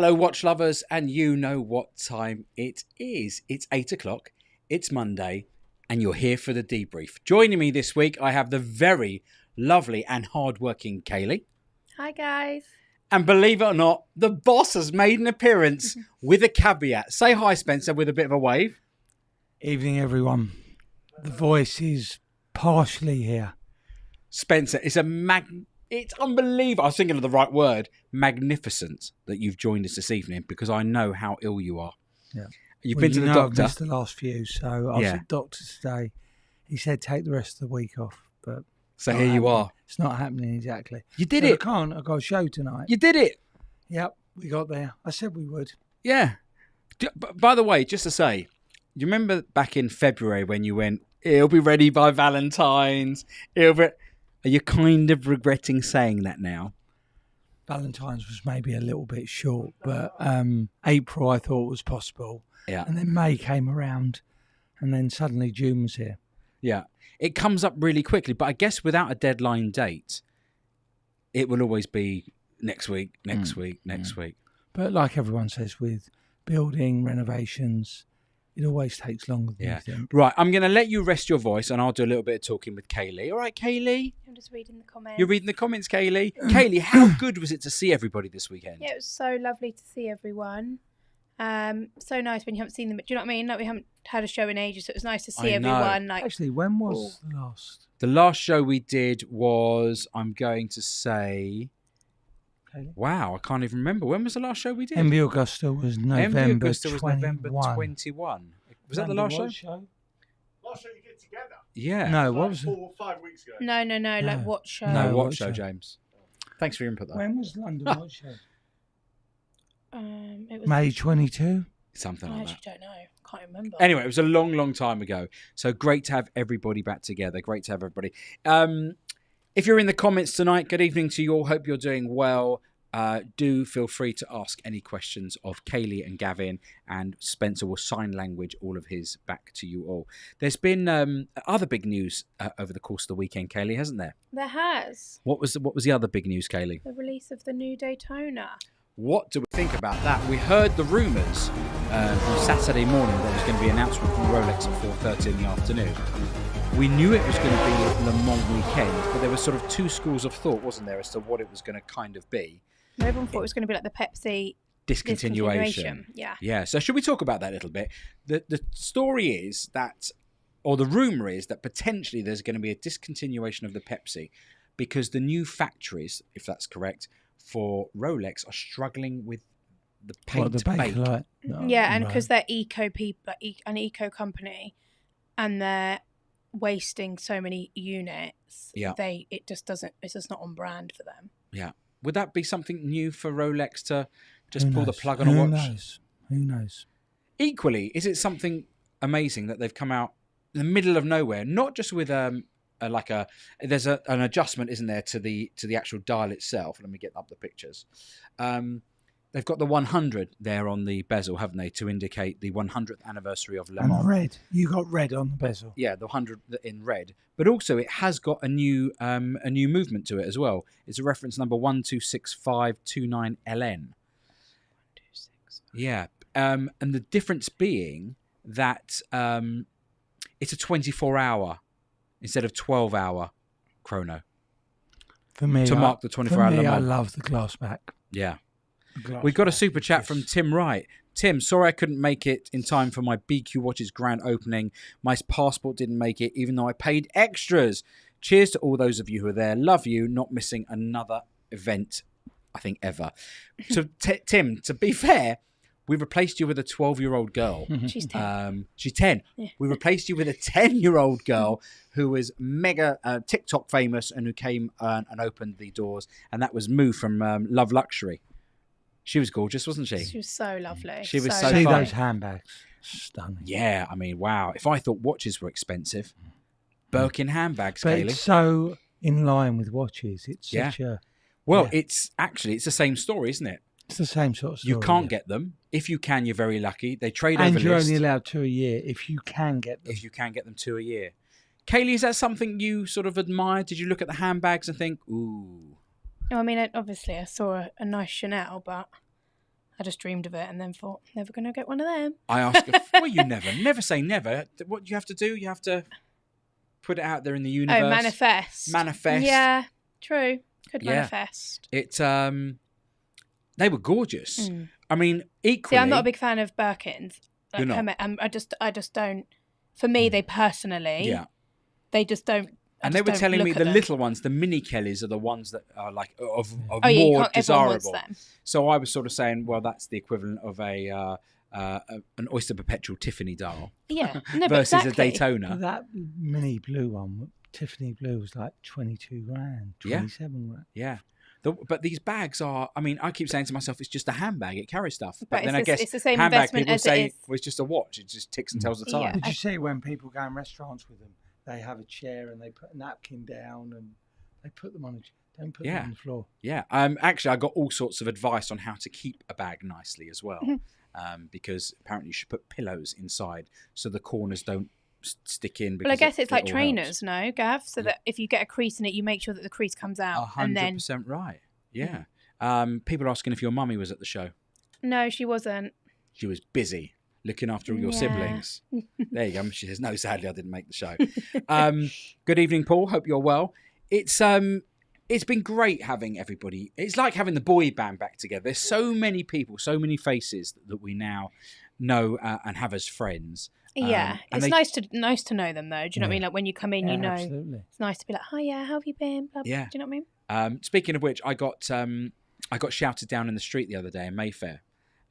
Hello, watch lovers, and you know what time it is. It's 8 o'clock, it's Monday, and you're here for the debrief. Joining me this week, I have the very lovely and hardworking Kaylee. Hi, guys. And believe it or not, the boss has made an appearance with a caveat. Say hi, Spencer, with a bit of a wave. Evening, everyone. The voice is partially here. Spencer, it's unbelievable. I was thinking of the right word. Magnificent that you've joined us this evening because I know how ill you are. Yeah. You've been to the doctor. I've missed the last few, so I was at the doctor today. He said take the rest of the week off, but so here you are. It's not happening exactly. You did it. I can't. I've got a show tonight. You did it. Yep, we got there. I said we would. Yeah. By the way, just to say, you remember back in February when you went, it'll be ready by Valentine's. Are you kind of regretting saying that now? Valentine's was maybe a little bit short, but April I thought was possible. Yeah. And then May came around, and then suddenly June was here. Yeah. It comes up really quickly, but I guess without a deadline date, it will always be next week. But like everyone says, with building, renovations, it always takes longer than you think. Right, I'm going to let you rest your voice and I'll do a little bit of talking with Kaylee. All right, Kaylee? I'm just reading the comments. You're reading the comments, Kaylee? Kaylee, how good was it to see everybody this weekend? Yeah, it was so lovely to see everyone. So nice when you haven't seen them. Do you know what I mean? Like we haven't had a show in ages, so it was nice to see everyone. Like, actually, when was the last? The last show we did was, I'm going to say... Kaylee? Wow, I can't even remember. When was the last show we did? MV Augusta was November 21. Was that the last show? Last show you did together? Yeah. No, what was it? 4 or 5 weeks ago. No. Like what show? No, what what show? show, James? Thanks for your input, though. When was London Watch Show? It was May 22? Something I like actually that. don't know. Can't remember. Anyway, it was a long, long time ago. So great to have everybody back together. Great to have everybody. If you're in the comments tonight, good evening to you all. Hope you're doing well. Do feel free to ask any questions of Kaylee and Gavin, and Spencer will sign language all of his back to you all. There's been other big news over the course of the weekend, Kaylee, hasn't there? There has. What was the other big news, Kaylee? The release of the new Daytona. What do we think about that? We heard the rumours on Saturday morning that there was going to be an announcement from Rolex at 4:30 in the afternoon. We knew it was going to be Le Mans weekend, but there were sort of two schools of thought, wasn't there, as to what it was going to kind of be. Everyone thought it was going to be like the Pepsi discontinuation. Yeah. Yeah. So should we talk about that a little bit? The story is that, or the rumour is that potentially there's going to be a discontinuation of the Pepsi because the new factories, if that's correct, for Rolex are struggling with the paint bake. Yeah, and because they're eco people, an eco company, and they're wasting so many units. Yeah. It's just not on brand for them. Yeah. Would that be something new for Rolex to just Who pull knows? the plug on a watch? Who knows? Equally, is it something amazing that they've come out in the middle of nowhere, not just with there's an adjustment, isn't there, to the actual dial itself? Let me get up the pictures. They've got the 100 there on the bezel, haven't they, to indicate the 100th anniversary of Le Mans. And red. You got red on the bezel. Yeah, the 100 in red. But also it has got a new movement to it as well. It's a reference number 126529LN. 126. Yeah. And the difference being that it's a 24-hour instead of 12-hour chrono. For me, to mark the 24-hour Le Mans. I love the glass back. Yeah. We've got a super chat from Tim Wright. Tim, sorry I couldn't make it in time for my BQ Watches grand opening. My passport didn't make it, even though I paid extras. Cheers to all those of you who are there. Love you. Not missing another event, I think, ever. So, Tim, to be fair, we replaced you with a 12-year-old girl. She's 10. She's 10. Yeah. We replaced you with a 10-year-old girl who was mega TikTok famous and who came and opened the doors. And that was Moo from Love Luxury. She was gorgeous, wasn't she? She was so lovely. She was so See fun. those handbags. Stunning. Yeah, I mean, wow. If I thought watches were expensive, Birkin handbags, But Kaylee. it's so in line with watches. It's such a... Well, yeah. it's the same story, isn't it? It's the same sort of story. You can't get them. If you can, you're very lucky. They trade over And you're list. only allowed 2 a year if you can get them. If you can get them 2 a year. Kaylee, is that something you sort of admire? Did you look at the handbags and think, ooh? I mean, obviously I saw a nice Chanel, but I just dreamed of it and then thought, never going to get one of them. I ask her, well, you never say never. What do you have to do? You have to put it out there in the universe. Oh, manifest. Manifest. Yeah, true. Could manifest. It, they were gorgeous. I mean, equally. See, I'm not a big fan of Birkins. You're not. I just don't. For me, they personally, they just don't. And they were telling me the little ones, the mini Kellys, are the ones that are like of more desirable. Them. So I was sort of saying, well, that's the equivalent of an Oyster Perpetual Tiffany dial. Yeah, no, versus a Daytona. That mini blue one, Tiffany blue, was like 22 grand, 27 grand. Yeah. But these bags are, I mean, I keep saying to myself, it's just a handbag. It carries stuff. But then I guess it's the same handbag investment people as say, it is. well, it's just a watch. It just ticks and tells the time. Yeah. Did you see when people go in restaurants with them, they have a chair and they put a napkin down and they put them on a chair. Don't put them on the floor. Yeah. Actually, I got all sorts of advice on how to keep a bag nicely as well. Because apparently you should put pillows inside so the corners don't stick in. Well, I guess it's like trainers, no, Gav? So that if you get a crease in it, you make sure that the crease comes out. 100% right. Yeah. People are asking if your mummy was at the show. No, she wasn't. She was busy looking after all your siblings. There you go. She says, no, sadly, I didn't make the show. Good evening, Paul. Hope you're well. It's been great having everybody. It's like having the boy band back together. There's so many people, so many faces that we now know and have as friends. Yeah, it's nice to know them though. Do you know what I mean? Like when you come in, you know, absolutely. It's nice to be like, "Hi, how have you been?" Blah, blah. Yeah. Do you know what I mean? Speaking of which, I got shouted down in the street the other day in Mayfair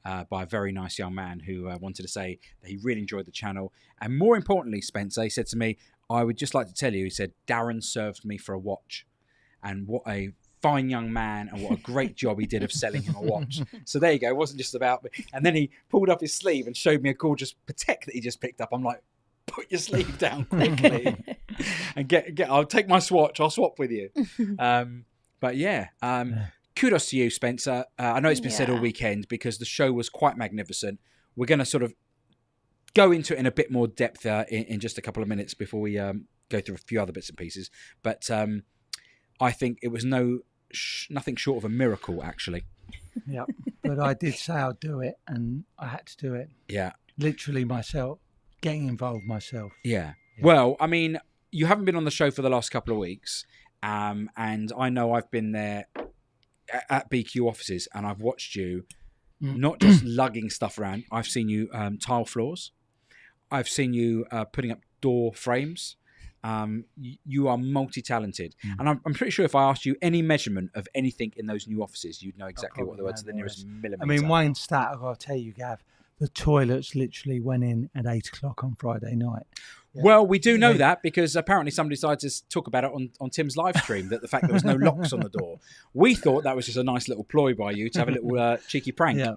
by a very nice young man who wanted to say that he really enjoyed the channel, and more importantly, Spencer, he said to me, "I would just like to tell you," he said, "Darren served me for a watch, and what a fine young man, and what a great job he did of selling him a watch." So there you go. It wasn't just about me. And then he pulled up his sleeve and showed me a gorgeous Patek that he just picked up. I'm like, put your sleeve down quickly and get. I'll take my swatch. I'll swap with you. But yeah, kudos to you, Spencer. I know it's been said all weekend because the show was quite magnificent. We're going to sort of go into it in a bit more depth in just a couple of minutes before we go through a few other bits and pieces. But I think it was nothing short of a miracle, actually. Yeah, but I did say I'd do it, and I had to do it. Yeah. Literally myself, getting involved myself. Yeah. Well, I mean, you haven't been on the show for the last couple of weeks, and I know I've been there at BQ offices, and I've watched you not just lugging stuff around. I've seen you tile floors. I've seen you putting up door frames. You are multi-talented, and I'm pretty sure if I asked you any measurement of anything in those new offices, you'd know exactly what they were to the nearest millimetre. I mean, one stat I've got to tell you, Gav, the toilets literally went in at 8 o'clock on Friday night. Yeah. Well, we do know that because apparently somebody decided to talk about it on Tim's live stream, that the fact there was no locks on the door. We thought that was just a nice little ploy by you to have a little cheeky prank. Yeah.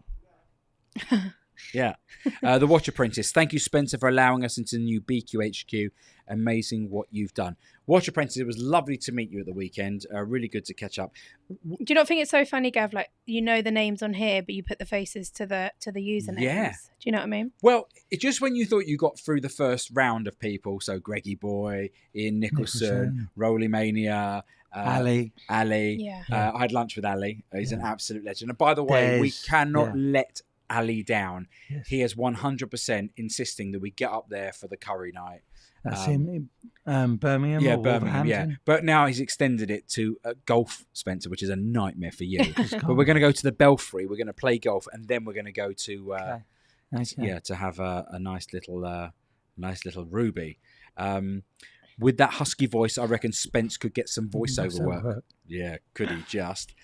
Yeah. The Watch Apprentice. Thank you, Spencer, for allowing us into the new BQHQ. Amazing what you've done. Watch Apprentice, it was lovely to meet you at the weekend. Really good to catch up. Do you not think it's so funny, Gav? Like, you know the names on here, but you put the faces to the usernames. Yeah. Do you know what I mean? Well, it's just when you thought you got through the first round of people, so Greggy Boy, Ian Nicholson, Roly Mania, Ali. Yeah. I had lunch with Ali. He's an absolute legend. And by the way, we cannot let Ali down. Yes. He is 100% insisting that we get up there for the curry night. That's him in Birmingham. Yeah, or Birmingham. Yeah, but now he's extended it to golf, Spencer, which is a nightmare for you. But we're going to go to the Belfry. We're going to play golf, and then we're going to go to to have a nice little Ruby. With that husky voice, I reckon Spence could get some voiceover work. Yeah, could he just?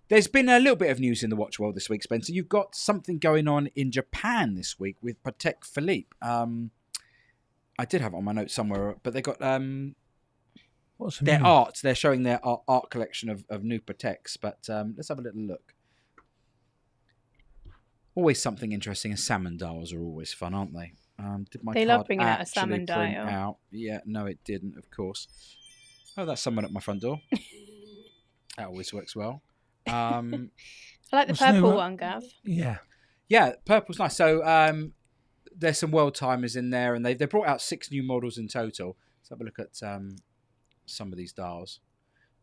There's been a little bit of news in the watch world this week, Spencer. You've got something going on in Japan this week with Patek Philippe. I did have it on my notes somewhere, but they got their art. They're showing their art collection of new Pateks. But let's have a little look. Always something interesting, and salmon dials are always fun, aren't they? They love bringing out a salmon dial. Out? Yeah, no, it didn't, of course. Oh, that's someone at my front door. That always works well. I like the purple one, Gav. Yeah, purple's nice. So there's some world timers in there, and they brought out 6 new models in total. Let's have a look at some of these dials.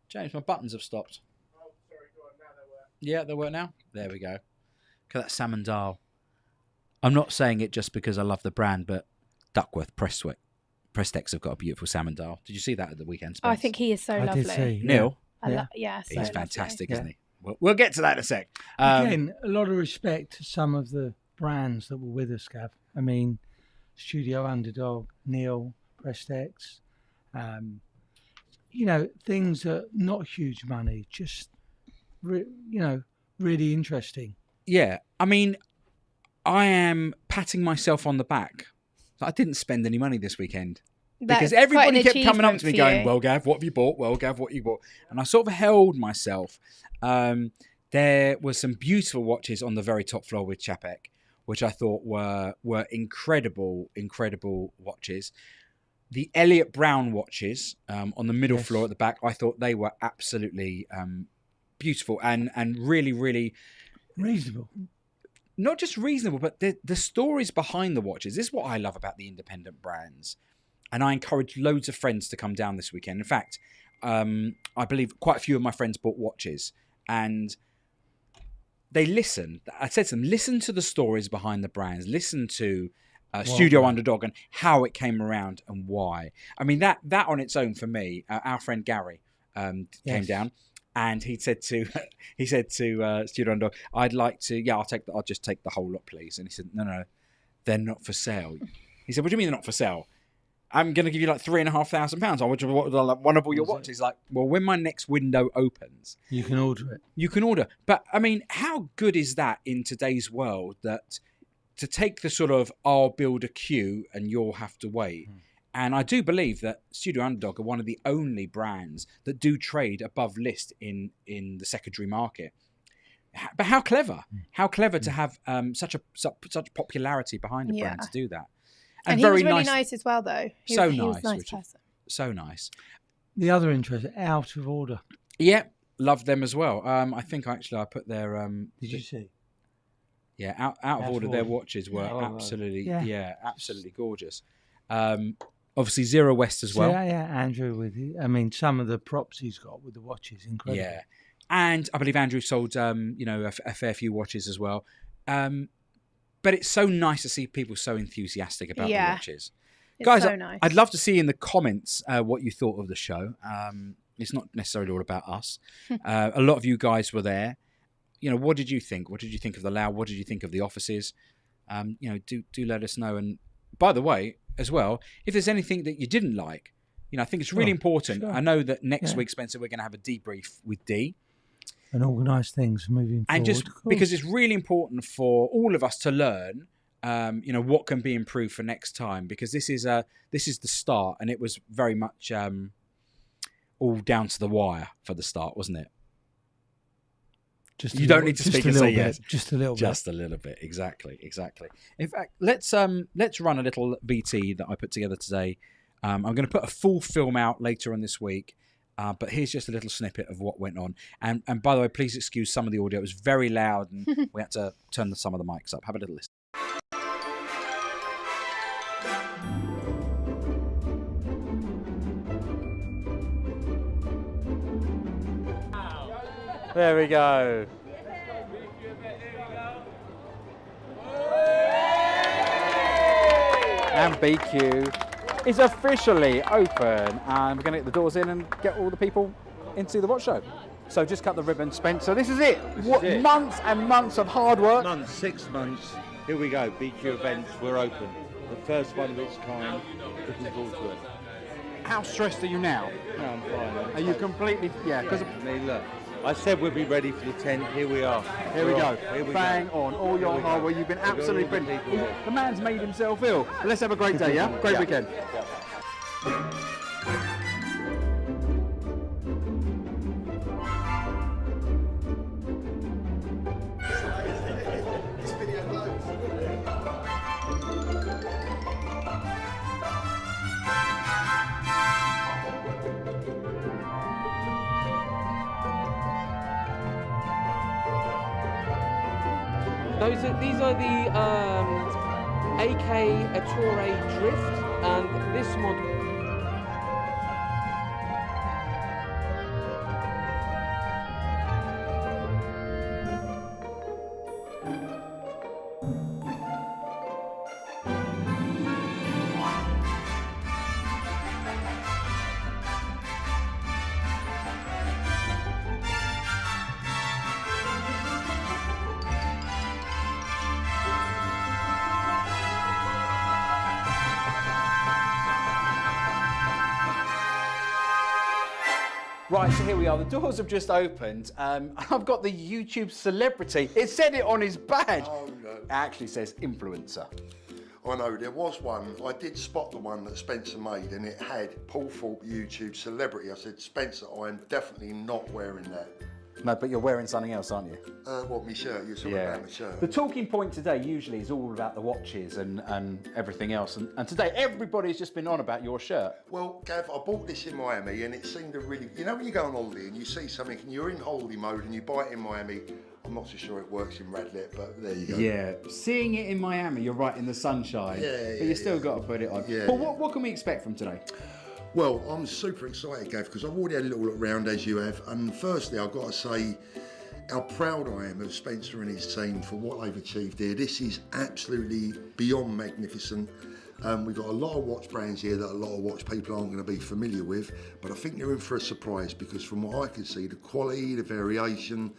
James, my buttons have stopped. Oh, sorry, go on. Now they work. Yeah, they work now. There we go. Look at that salmon dial. I'm not saying it just because I love the brand, but Duckworth Prestex have got a beautiful salmon dial. Did you see that at the weekend, Spence? I think he is so I lovely. did see. Neil? Yeah, so He's lovely. fantastic, Yeah. isn't he? We'll get to that in a sec. Again, a lot of respect to some of the brands that were with us, Gav. I mean, Studio Underdog, Neil, Prestex, things that not huge money, just, really interesting. Yeah, I mean, I am patting myself on the back. I didn't spend any money this weekend. Because everybody kept coming up to me going, well, Gav, what have you bought? Well, Gav, what have you bought? And I sort of held myself. There were some beautiful watches on the very top floor with Chapek, which I thought were incredible watches. The Elliot Brown watches on the middle floor at the back, I thought they were absolutely beautiful and really, really... reasonable. Not just reasonable, but the stories behind the watches. This is what I love about the independent brands. And I encourage loads of friends to come down this weekend. In fact, I believe quite a few of my friends bought watches. And they listened. I said to them, listen to the stories behind the brands. Listen to Studio Underdog and how it came around and why. I mean, that on its own for me, our friend Gary came down. And he said to Studio Underdog, I'll just take the whole lot, please. And he said, no, they're not for sale. He said, what do you mean they're not for sale? I'm going to give you like £3,500. I want one of all your watches. Like, well, when my next window opens, you can order it. You can order. But I mean, how good is that in today's world that to take the sort of, I'll build a queue and you'll have to wait. And I do believe that Studio Underdog are one of the only brands that do trade above list in the secondary market. But how clever! How clever to have such popularity behind a brand to do that. And he was really nice as well, though. He was a nice person. So nice. The other interest, Out of Order. Yeah, loved them as well. I think actually I put their... Did you see? Yeah, out of order. Their watches were absolutely gorgeous. Obviously, Zero West as well. Yeah, Andrew with you. I mean, some of the props he's got with the watches, incredible. Yeah, and I believe Andrew sold, a fair few watches as well. But it's so nice to see people so enthusiastic about the watches. It's Guys, so nice. I'd love to see in the comments what you thought of the show. It's not necessarily all about us. A lot of you guys were there. What did you think? What did you think of the Lau? What did you think of the offices? Do let us know. And by the way, as well, if there's anything that you didn't like, I think it's really important. Sure. I know that next week, Spencer, we're going to have a debrief with Dee. And organise things moving forward. And just because it's really important for all of us to learn, what can be improved for next time. Because this is the start, and it was very much all down to the wire for the start, wasn't it? You don't need to speak and say yes. Just a little bit. Just a little bit. Exactly. In fact, let's run a little VT that I put together today. I'm going to put a full film out later on this week. But here's just a little snippet of what went on. And by the way, please excuse some of the audio. It was very loud and we had to turn some of the mics up. Have a little listen. There we go. And BQ is officially open, and we're going to get the doors in and get all the people into the watch show. So just cut the ribbon, Spencer. This is it. Months and months of hard work. 6 months. Here we go. BQ events. We're open. The first one of its kind. Looking forward to it. How stressed are you now? No, I'm fine. Are you completely? Yeah. Because look, I said we'd be ready for the 10th. Here we are. Here we go. Bang on. All your hard work. You've been absolutely brilliant. The man's made himself ill. But let's have a great day, yeah? Great weekend. These are the AK Ettore Drift, and this model. Right, so here we are. The doors have just opened. I've got the YouTube celebrity. It said it on his badge. Oh, no. It actually says influencer. I know, there was one. I did spot the one that Spencer made, and it had Paul Thorpe YouTube celebrity. I said, Spencer, I am definitely not wearing that. No, but you're wearing something else, aren't you? What, my shirt? You're talking about my shirt? The talking point today usually is all about the watches and everything else. And today, everybody's just been on about your shirt. Well, Gav, I bought this in Miami, and it seemed a really... You know when you go on holiday and you see something and you're in holiday mode and you buy it in Miami, I'm not so sure it works in Radlet, but there you go. Yeah, seeing it in Miami, you're right in the sunshine. But you still got to put it on. Yeah. But what can we expect from today? Well, I'm super excited, Gav, because I've already had a little look around, as you have. And firstly, I've got to say how proud I am of Spencer and his team for what they've achieved here. This is absolutely beyond magnificent. We've got a lot of watch brands here that a lot of watch people aren't going to be familiar with, but I think they're in for a surprise because from what I can see, the quality, the variation,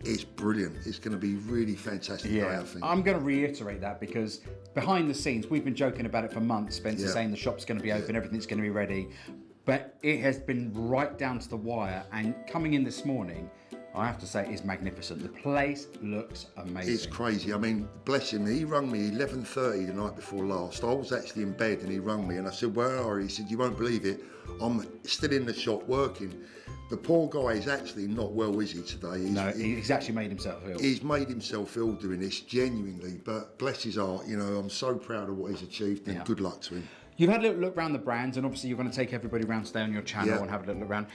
it's brilliant. It's going to be really fantastic day, I think. I'm going to reiterate that because behind the scenes, we've been joking about it for months. Spencer saying the shop's going to be open, everything's going to be ready. But it has been right down to the wire. And coming in this morning, I have to say, it's magnificent. The place looks amazing. It's crazy. I mean, bless him. He rung me 11:30 the night before last. I was actually in bed and he rung me and I said, where are you? He said, you won't believe it. I'm still in the shop working. The poor guy is actually not well, is he, today? He's actually made himself ill. He's made himself ill doing this, genuinely. But bless his heart, you know, I'm so proud of what he's achieved and good luck to him. You've had a little look around the brands, and obviously you're going to take everybody around today on your channel and have a little look around.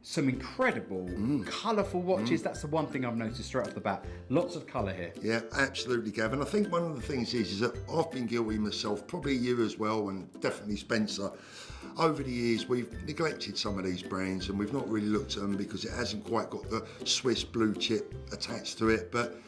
Some incredible, colourful watches. That's the one thing I've noticed straight off the bat. Lots of colour here. Yeah, absolutely, Gavin. I think one of the things is that I've been guilty myself, probably you as well, and definitely Spencer. Over the years, we've neglected some of these brands, and we've not really looked at them because it hasn't quite got the Swiss blue chip attached to it. But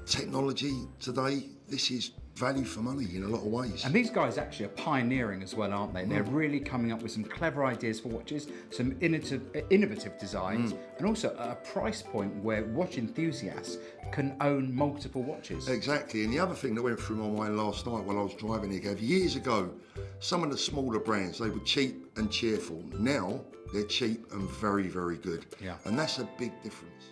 technology today, this is value for money in a lot of ways. And these guys actually are pioneering as well, aren't they? They're really coming up with some clever ideas for watches, some innovative designs, and also at a price point where watch enthusiasts can own multiple watches. Exactly. And the other thing that went through my mind last night while I was driving here, Gav, years ago, some of the smaller brands, they were cheap and cheerful. Now they're cheap and very, very good. Yeah. And that's a big difference.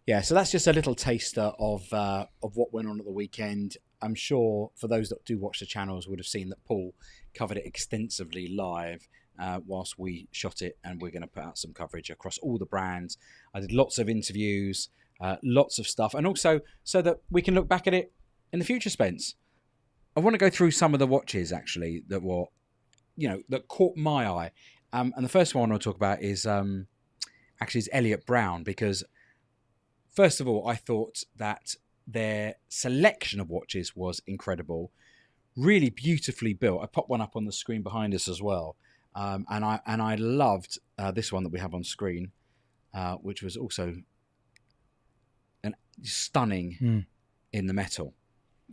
Yeah, so that's just a little taster of what went on at the weekend. I'm sure for those that do watch the channels would have seen that Paul covered it extensively live whilst we shot it, and we're going to put out some coverage across all the brands. I did lots of interviews, lots of stuff, and also so that we can look back at it in the future, Spence. I want to go through some of the watches actually that were, that caught my eye. And the first one I'll talk about is Elliot Brown, because first of all, I thought that their selection of watches was incredible, really beautifully built. I popped one up on the screen behind us as well, and I loved this one that we have on screen, which was also stunning in the metal.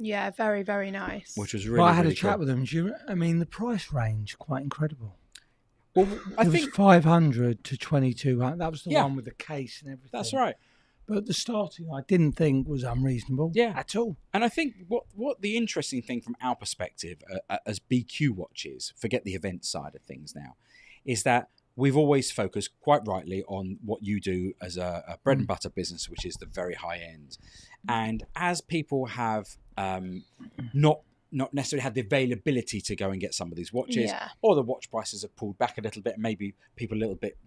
Yeah, very, very nice. Which was really. Well, I had really a chat cool. with them. The price range quite incredible. Well, I It think was 500 to 2200. That was the one with the case and everything. that's right. But the starting, I didn't think was unreasonable at all. And I think what the interesting thing from our perspective as BQ watches, forget the event side of things now, is that we've always focused quite rightly on what you do as a bread and butter business, which is the very high end. And as people have not necessarily had the availability to go and get some of these watches, or the watch prices have pulled back a little bit, maybe people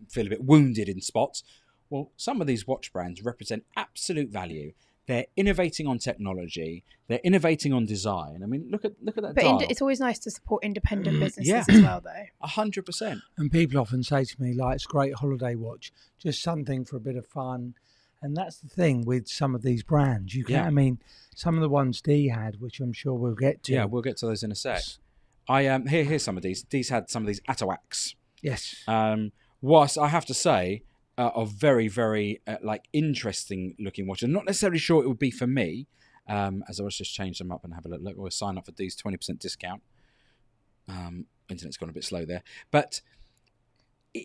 feel a bit wounded in spots. Well, some of these watch brands represent absolute value. They're innovating on technology. They're innovating on design. I mean, look at that dial. But it's always nice to support independent businesses as well, though. 100%. And people often say to me, like, it's a great holiday watch, just something for a bit of fun. And that's the thing with some of these brands. You can, some of the ones Dee had, which I'm sure we'll get to. Yeah, we'll get to those in a sec. Here's some of these. Dee's had some of these Atowaks. Yes. Whilst I have to say, are very, very interesting looking watches. I'm not necessarily sure it would be for me, as I was just change them up and have a look. We'll sign up for Dee's 20% discount. Internet's gone a bit slow there, but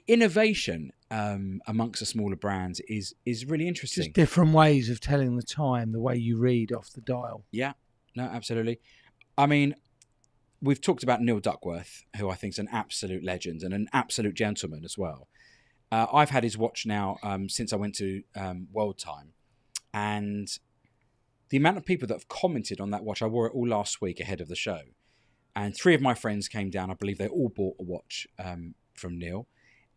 innovation amongst the smaller brands is really interesting. Just different ways of telling the time, the way you read off the dial. Yeah, no, absolutely. I mean, we've talked about Neil Duckworth, who I think is an absolute legend and an absolute gentleman as well. I've had his watch now since I went to World Time, and the amount of people that have commented on that watch, I wore it all last week ahead of the show, and 3 of my friends came down. I believe they all bought a watch from Neil,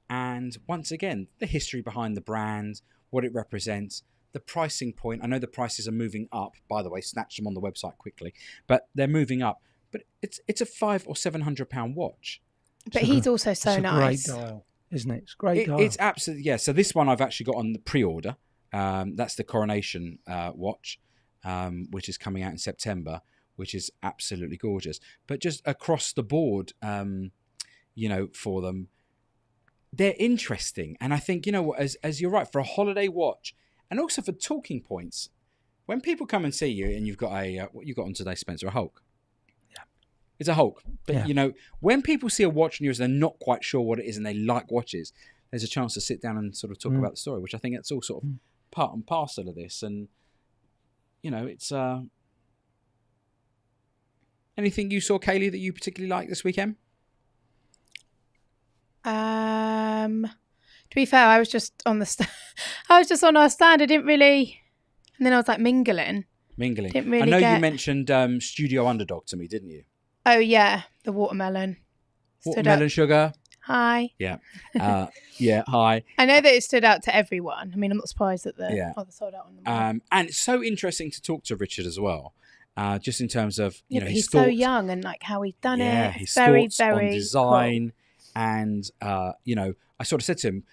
and once again, the history behind the brand, what it represents, the pricing point. I know the prices are moving up, by the way, snatch them on the website quickly, but they're moving up. But it's a £500 or £700 watch. But he's also so nice. It's a great dial, isn't it? It's a great dial. It's absolutely, yeah. So this one I've actually got on the pre-order. That's the Coronation watch, which is coming out in September, which is absolutely gorgeous. But just across the board, for them, they're interesting. And I think, as you're right, for a holiday watch, and also for talking points, when people come and see you and you've got what you got on today, Spencer, a Hulk. Yeah. It's a Hulk. But, when people see a watch on yours, they're not quite sure what it is and they like watches, there's a chance to sit down and sort of talk about the story, which I think that's all sort of part and parcel of this. And, it's... Anything you saw, Kaylee, that you particularly liked this weekend? To be fair, I was just on I was just on our stand. I didn't really, and then I was like mingling. Didn't really you mentioned Studio Underdog to me, didn't you? Oh yeah, the watermelon. Watermelon sugar. Hi. Yeah. Hi. I know that it stood out to everyone. I mean, I'm not surprised that they sold out on them. And it's so interesting to talk to Richard as well. Just in terms of he's so young and like how he's done it. Yeah, his very, thoughts very on design, cool. And I sort of said to him,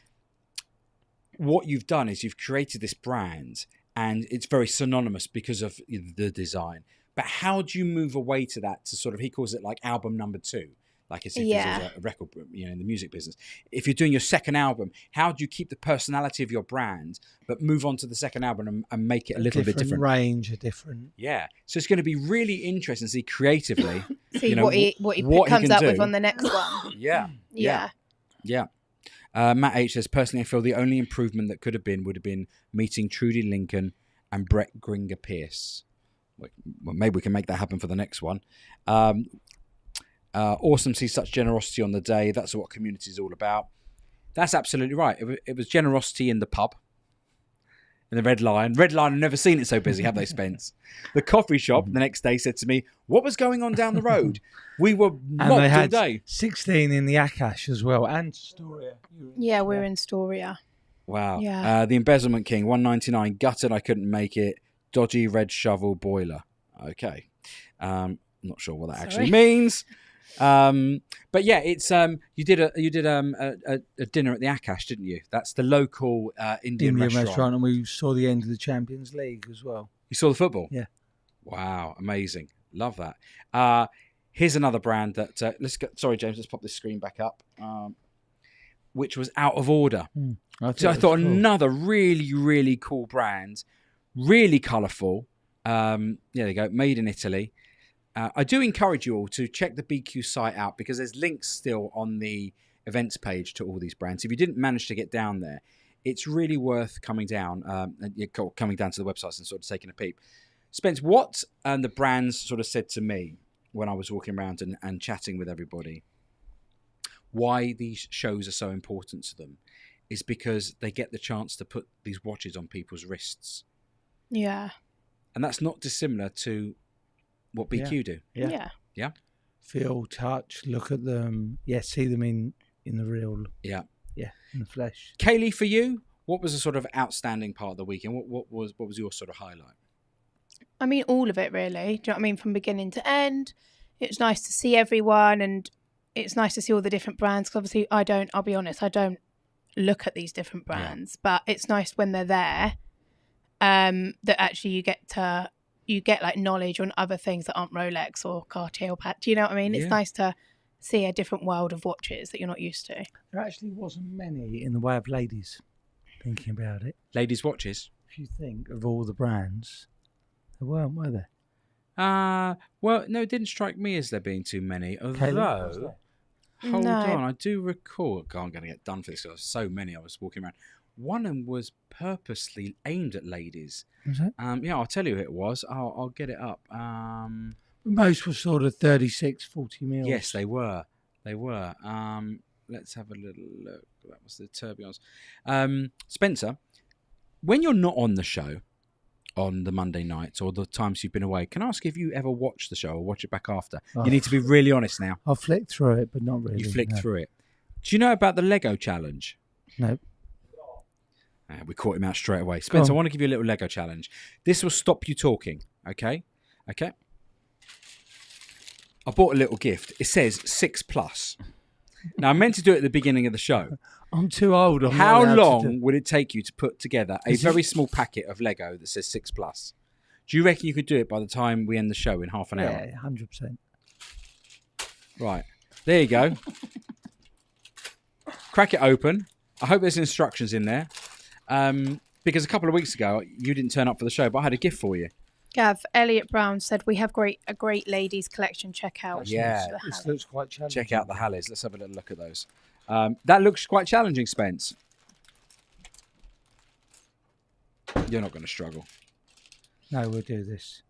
what you've done is you've created this brand, and it's very synonymous because of the design. But how do you move away to that? To sort of, he calls it like album number 2. Like as if this is a record, in the music business. If you're doing your second album, how do you keep the personality of your brand, but move on to the second album and make it a little bit different? Range, a different. Yeah. So it's going to be really interesting to see creatively. What he comes up with on the next one. Yeah. Matt H says, personally, I feel the only improvement that would have been meeting Trudy Lincoln and Brett Gringer Pierce. Well, maybe we can make that happen for the next one. Awesome to see such generosity on the day. That's what community is all about. That's absolutely right. It was generosity in the pub, in the Red Lion. Red Lion, I've never seen it so busy, have they, Spence? The coffee shop the next day said to me, what was going on down the road? We were mobbed all day. 16 in the Akash as well, and Storia. Yeah, we're in Storia. Wow. Yeah. The Embezzlement King, 199. Gutted I couldn't make it. Dodgy red shovel boiler. Okay. Not sure what that actually means. But yeah, it's you did a dinner at the Akash, didn't you? That's the local Indian restaurant, and we saw the end of the Champions League as well. You saw the football? Yeah. Wow, amazing, love that. Here's another brand that sorry, James, let's pop this screen back up. Which was Out of Order. I thought cool. Another really, really cool brand, really colourful. There you go, made in Italy. I do encourage you all to check the BQ site out because there's links still on the events page to all these brands. If you didn't manage to get down there, it's really worth coming down to the websites and sort of taking a peep. Spence, what the brands sort of said to me when I was walking around and chatting with everybody, why these shows are so important to them is because they get the chance to put these watches on people's wrists. Yeah. And that's not dissimilar to what BQ do. Yeah. Feel, touch, look at them. Yeah, see them in the real. Yeah, in the flesh. Kaylee, for you, what was the sort of outstanding part of the weekend? What was your sort of highlight? I mean, all of it really. Do you know what I mean? From beginning to end, it was nice to see everyone, and it's nice to see all the different brands. Because obviously, I'll be honest, I don't look at these different brands, but it's nice when they're there. That actually you get like knowledge on other things that aren't Rolex or Cartier or Pat. Do you know what I mean? It's nice to see a different world of watches that you're not used to. There actually wasn't many in the way of ladies, thinking about it. Ladies' watches? If you think of all the brands, there weren't, were there? Well, no, it didn't strike me as there being too many. Although, hold on, I do recall. God, I'm going to get done for this. There were so many I was walking around. One of them was purposely aimed at ladies. Was it? Yeah, I'll tell you who it was. I'll get it up. Most were sort of 36, 40 mils. Yes, they were. They were. Let's have a little look. That was the tourbillons. Spencer, when you're not on the show on the Monday nights or the times you've been away, can I ask if you ever watch the show or watch it back after? Oh. You need to be really honest now. I flicked through it, but not really. You flicked no. through it. Do you know about the Lego challenge? Nope. We caught him out straight away. Spencer, I want to give you a little Lego challenge. This will stop you talking, okay? Okay? I bought a little gift. It says 6+. Now, I meant to do it at the beginning of the show. I'm too old. How long would it take you to put together a very small packet of Lego that says 6+? Do you reckon you could do it by the time we end the show in half an hour? Yeah, 100%. Right. There you go. Crack it open. I hope there's instructions in there. Because a couple of weeks ago, you didn't turn up for the show, but I had a gift for you. Gav, Elliot Brown said we have a great ladies collection. Check out. Yeah. This looks quite challenging. Check out the Halleys. Let's have a little look at those. That looks quite challenging, Spence. You're not going to struggle. No, we'll do this.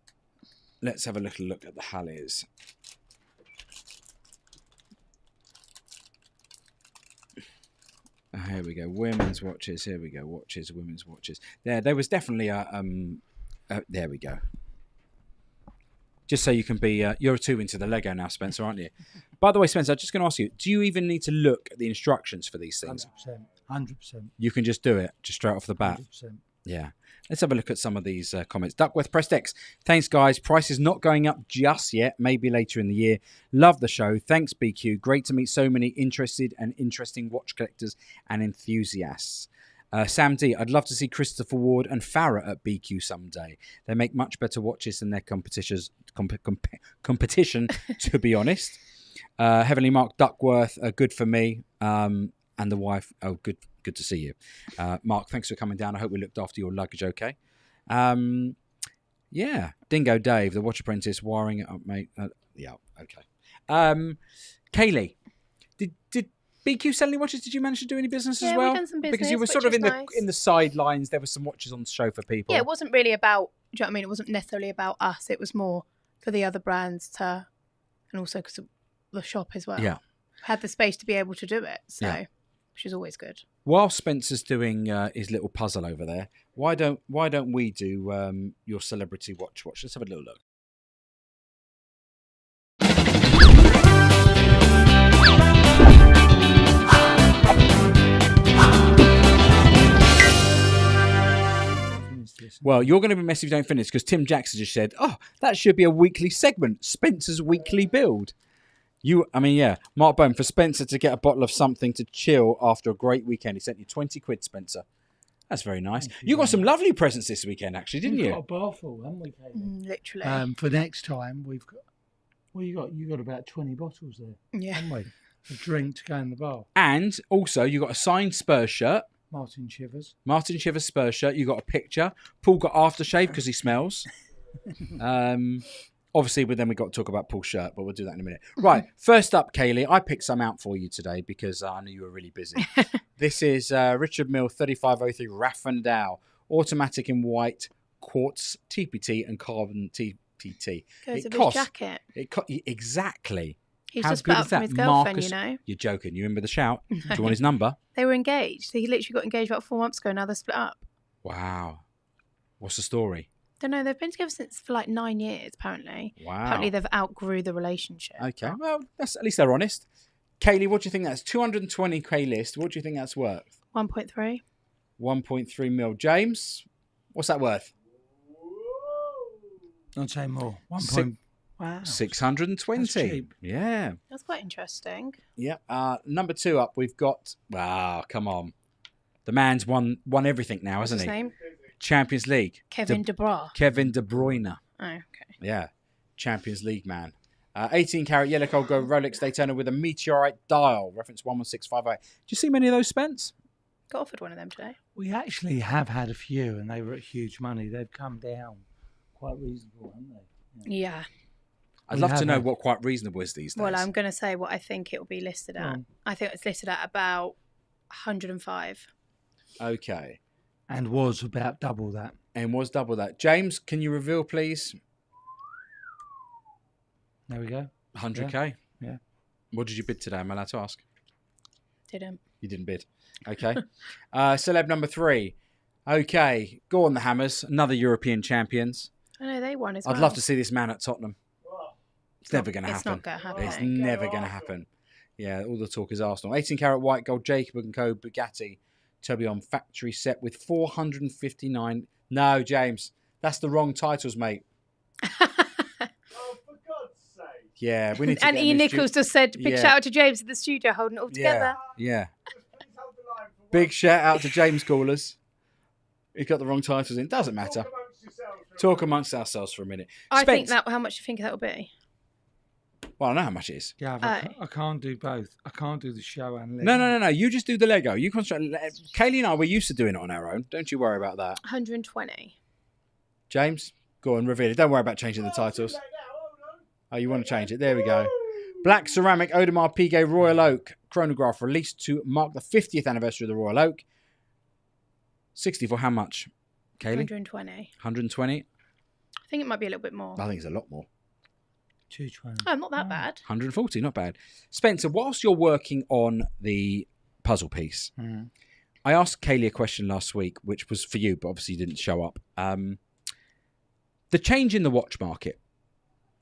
Let's have a little look at the Halleys. Here we go. Women's watches. Here we go. Watches. Women's watches. There was definitely a. There we go. Just so you can be. You're too into the Lego now, Spencer, aren't you? By the way, Spencer, I'm just going to ask you: do you even need to look at the instructions for these things? 100%. You can just do it, just straight off the bat. 100%. Yeah. Let's have a look at some of these comments. Duckworth Pressed X. Thanks, guys. Price is not going up just yet. Maybe later in the year. Love the show. Thanks, BQ. Great to meet so many interesting watch collectors and enthusiasts. Sam D. I'd love to see Christopher Ward and Farah at BQ someday. They make much better watches than their competition, to be honest. Heavenly Mark Duckworth, good for me. And the wife, good to see you. Mark, thanks for coming down. I hope we looked after your luggage okay. Yeah. Dingo Dave, the watch apprentice, wiring it up, mate. Yeah, okay. Kaylee, did BQ sell any watches? Did you manage to do any business as well? We've done some business, because you were sort of in the sidelines. There were some watches on the show for people. Yeah, it wasn't really about, do you know what I mean? It wasn't necessarily about us. It was more for the other brands to, and also because of the shop as well. Yeah. Had the space to be able to do it. So, Yeah. which is always good. While Spencer's doing his little puzzle over there, why don't we do your celebrity watch? Let's have a little look. Well, you're going to be messy if you don't finish because Tim Jackson just said, "Oh, that should be a weekly segment, Spencer's Weekly Build." Mark Bone, for Spencer to get a bottle of something to chill after a great weekend. He sent you 20 quid, Spencer. That's very nice. You got some lovely presents this weekend, actually, didn't you? We've got a bar full, haven't we, Kate? Literally. For next time, we've got. Well, you got about 20 bottles there. Yeah. Haven't we? A drink to go in the bar. And also, you got a signed Spurs shirt. Martin Chivers Spurs shirt. You got a picture. Paul got aftershave because he smells. Obviously, but then we got to talk about Paul's shirt, but we'll do that in a minute. Right, first up, Kaylee, I picked some out for you today because I knew you were really busy. This is Richard Mille 3503 Raffendale, automatic in white, quartz TPT and carbon TPT. Goes with his jacket. Exactly. He's How just good split up is that? from his girlfriend, Marcus, you know. You're joking. You remember the shout? Do you want his number? They were engaged. He literally got engaged about 4 months ago. Now they're split up. Wow. What's the story? Don't know. They've been together for like 9 years, apparently. Wow. Apparently they've outgrew the relationship. Okay. Well, that's at least they're honest. Kaylee, what do you think that's? 220k list. What do you think that's worth? 1.3. 1.3 mil. James, what's that worth? I'd say more. Wow. 620. That's cheap. Yeah. That's quite interesting. Yep. Number 2 up, we've got. Wow, come on. The man's won everything now, What's hasn't his he? name? Champions League. Kevin De Bruyne. Kevin De Bruyne. Oh, okay. Yeah. Champions League man. 18 carat yellow gold Rolex Daytona with a meteorite dial. Reference 11658. Do you see many of those, Spence? Got offered one of them today. We actually have had a few, and they were at huge money. They've come down quite reasonable, haven't they? Yeah. I'd love to know what quite reasonable is these days. Well, I'm going to say what I think it will be listed at. I think it's listed at about 105. Okay. And was about double that. And was double that. James, can you reveal, please? There we go. 100k. Yeah. What did you bid today? Am I allowed to ask? Didn't. You didn't bid. Okay. Celeb number 3. Okay, go on the Hammers. Another European champions. I know they won as I'd well. love to see this man at Tottenham. It's never going to It's happen. not going to happen. It's never going to happen. Yeah, all the talk is Arsenal. 18 karat white gold Jacob & Co. Bugatti Tourbillon factory set with 459. No, James, that's the wrong titles, mate. Oh, for God's sake. Yeah, we need to And get Ian him in Nichols just said, big shout out to James in the studio holding it all together. Yeah. Just please hold the line for Big shout out to James Callers. He's got the wrong titles in. Doesn't matter. Talk amongst ourselves for a minute. I think Spence. that. How much do you think that will be? Well, I know how much it is. Yeah, I can't do both. I can't do the show and Lego. No. You just do the Lego. You concentrate. Kaylee and I, we're used to doing it on our own. Don't you worry about that. 120. James, go on, reveal it. Don't worry about changing the titles. Oh, you want to change it? There we go. Black ceramic Audemars Piguet Royal Oak chronograph released to mark the 50th anniversary of the Royal Oak. 60 for how much, Kaylee? 120. 120. I think it might be a little bit more. I think it's a lot more. 220. Oh, not that bad. 140, not bad. Spencer, whilst you're working on the puzzle piece, I asked Kaylee a question last week, which was for you, but obviously you didn't show up. The change in the watch market,